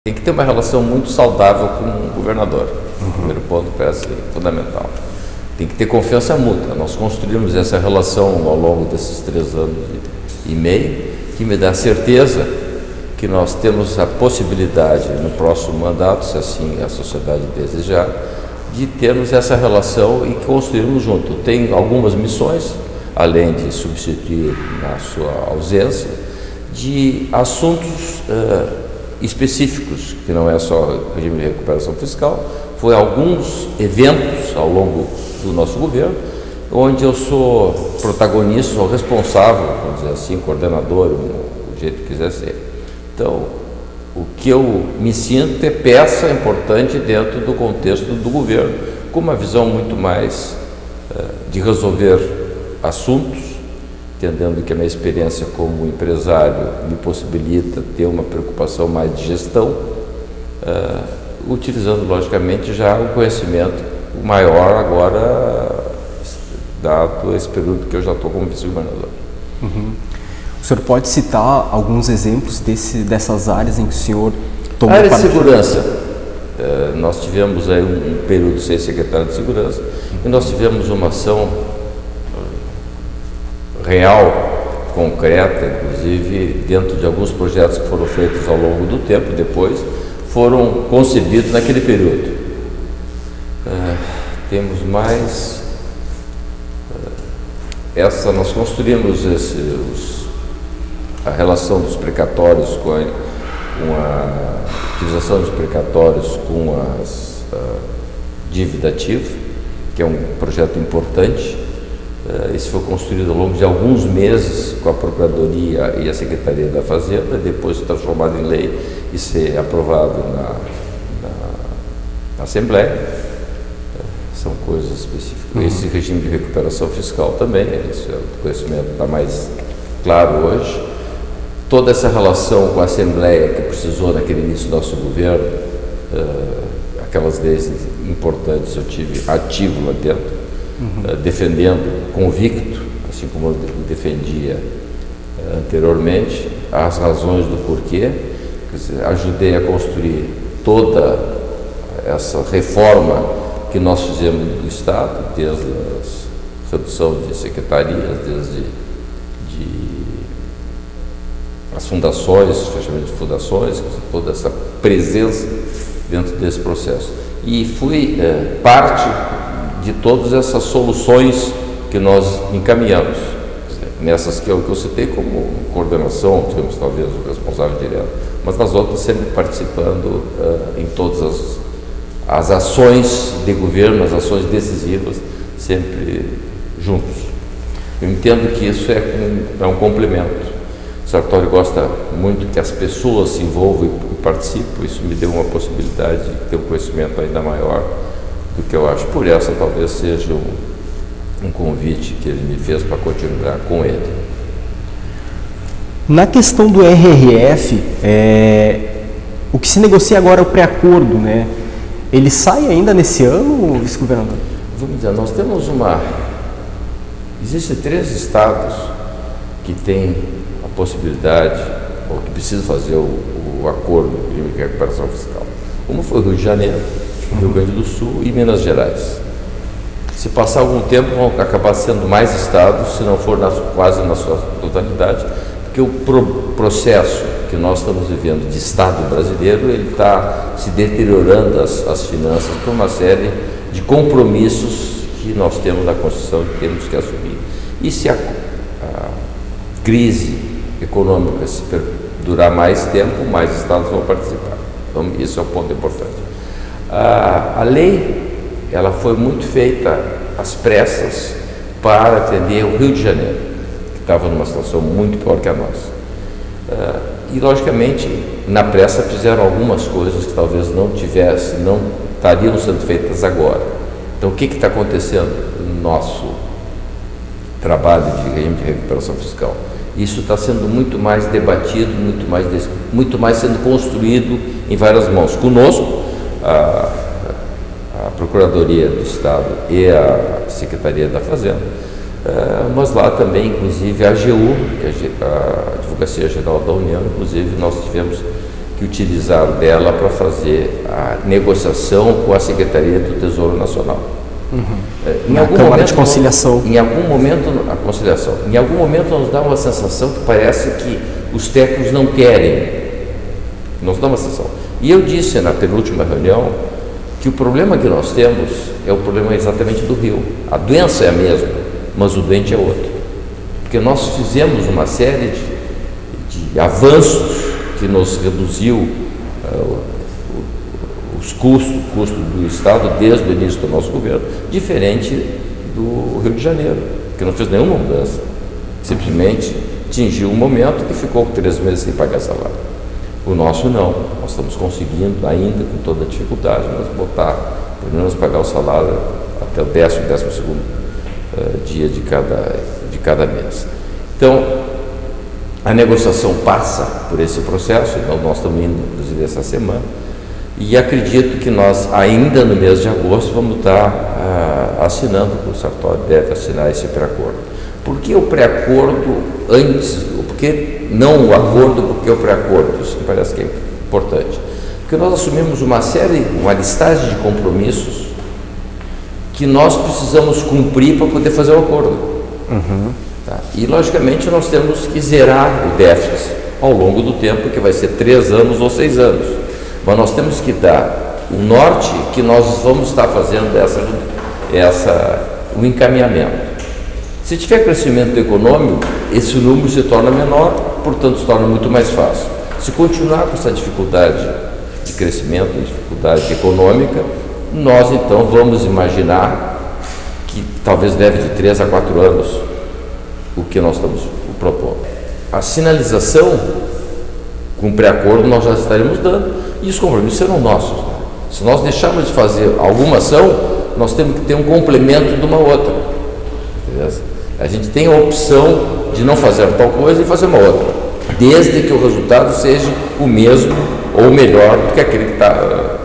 Tem que ter uma relação muito saudável com o governador. O primeiro ponto parece fundamental. Tem que ter confiança mútua. Nós construímos essa relação ao longo desses 3 anos e meio, que me dá certeza que nós temos a possibilidade, no próximo mandato, se assim a sociedade desejar, de termos essa relação e construirmos junto. Tem algumas missões, além de substituir na sua ausência, de assuntos específicos, que não é só regime de recuperação fiscal, foi alguns eventos ao longo do nosso governo, onde eu sou protagonista, sou responsável, vamos dizer assim, coordenador, do jeito que quiser ser. Então, o que eu me sinto é peça importante dentro do contexto do governo, com uma visão muito mais de resolver assuntos, entendendo que a minha experiência como empresário me possibilita ter uma preocupação mais de gestão, utilizando logicamente já o conhecimento maior agora, dado esse período que eu já estou como vice-governador. O senhor pode citar alguns exemplos dessas áreas em que o senhor tomou parte? Área de segurança. Nós tivemos aí um período sem secretário de segurança e nós tivemos uma ação real, concreta, inclusive dentro de alguns projetos que foram feitos ao longo do tempo, depois foram concebidos naquele período. Temos mais nós construímos a relação dos precatórios com a utilização dos precatórios com a dívida ativa, que é um projeto importante. Isso foi construído ao longo de alguns meses com a Procuradoria e a Secretaria da Fazenda, depois transformado em lei e ser aprovado na Assembleia. São coisas específicas. Esse regime de recuperação fiscal também, o conhecimento está mais claro hoje. Toda essa relação com a Assembleia que precisou naquele início do nosso governo, aquelas leis importantes eu tive ativo lá dentro, defendendo, convicto, assim como eu defendia anteriormente, as razões do porquê. Quer dizer, ajudei a construir toda essa reforma que nós fizemos do Estado, desde a redução de secretarias, desde as fundações, fechamento de fundações, toda essa presença dentro desse processo. E fui parte de todas essas soluções que nós encaminhamos, nessas que eu citei como coordenação, digamos, talvez o responsável direto, mas nas outras sempre participando em todas as ações de governo, as ações decisivas, sempre juntos. Eu entendo que isso é um complemento. O Sartori gosta muito que as pessoas se envolvam e participem, isso me deu uma possibilidade de ter um conhecimento ainda maior do que eu acho. Por essa talvez seja um convite que ele me fez para continuar com ele. Na questão do RRF, o que se negocia agora é o pré-acordo, né? Ele sai ainda nesse ano, vice-governador? Vamos dizer, nós temos existem 3 estados que têm a possibilidade, ou que precisam fazer o acordo de recuperação fiscal. Uma foi o Rio de Janeiro, Rio Grande do Sul e Minas Gerais. Se passar algum tempo, vão acabar sendo mais estados, se não for quase na sua totalidade, porque o processo que nós estamos vivendo de Estado brasileiro, ele está se deteriorando as finanças por uma série de compromissos que nós temos na Constituição que temos que assumir. E se a crise econômica se durar mais tempo, mais estados vão participar. Então, isso é um ponto importante. A lei, ela foi muito feita às pressas para atender o Rio de Janeiro, que estava numa situação muito pior que a nossa. E, logicamente, na pressa fizeram algumas coisas que talvez não estariam sendo feitas agora. Então, o que está acontecendo no nosso trabalho de regime de recuperação fiscal? Isso está sendo muito mais debatido, muito mais sendo construído em várias mãos. Conosco, a Procuradoria do Estado e a Secretaria da Fazenda, mas lá também, inclusive, a AGU, que é a Advocacia Geral da União, inclusive nós tivemos que que utilizaram dela para fazer a negociação com a Secretaria do Tesouro Nacional. Em algum Câmara momento, de Conciliação. Em algum momento, a conciliação. Em algum momento nos dá uma sensação que parece que os técnicos não querem. Nos dá uma sensação. E eu disse na penúltima reunião que o problema que nós temos é o problema exatamente do rio. A doença é a mesma, mas o doente é outro. Porque nós fizemos uma série de avanços que nos reduziu os custos do Estado desde o início do nosso governo, diferente do Rio de Janeiro, que não fez nenhuma mudança. Simplesmente atingiu um momento que ficou 3 meses sem pagar salário. O nosso não. Nós estamos conseguindo, ainda com toda a dificuldade, mas botar, pelo menos pagar o salário até o 12º dia de cada mês. Então, a negociação passa por esse processo, então nós estamos indo, inclusive, essa semana, e acredito que nós, ainda no mês de agosto, vamos estar assinando, o Sartori deve assinar esse pré-acordo. Por que o pré-acordo antes, por que não o acordo, por que o pré-acordo? Isso me parece que é importante. Porque nós assumimos uma listagem de compromissos que nós precisamos cumprir para poder fazer o acordo. Tá? E, logicamente, nós temos que zerar o déficit ao longo do tempo, que vai ser 3 anos ou 6 anos. Mas nós temos que dar o norte que nós vamos estar fazendo o encaminhamento. Se tiver crescimento econômico, esse número se torna menor, portanto se torna muito mais fácil. Se continuar com essa dificuldade de crescimento, dificuldade econômica, nós então vamos imaginar que talvez leve de 3 a 4 anos o que nós estamos propondo. A sinalização com pré-acordo nós já estaremos dando e os compromissos serão nossos. Se nós deixarmos de fazer alguma ação, nós temos que ter um complemento de uma outra. Beleza? A gente tem a opção de não fazer tal coisa e fazer uma outra, desde que o resultado seja o mesmo ou melhor do que aquele que está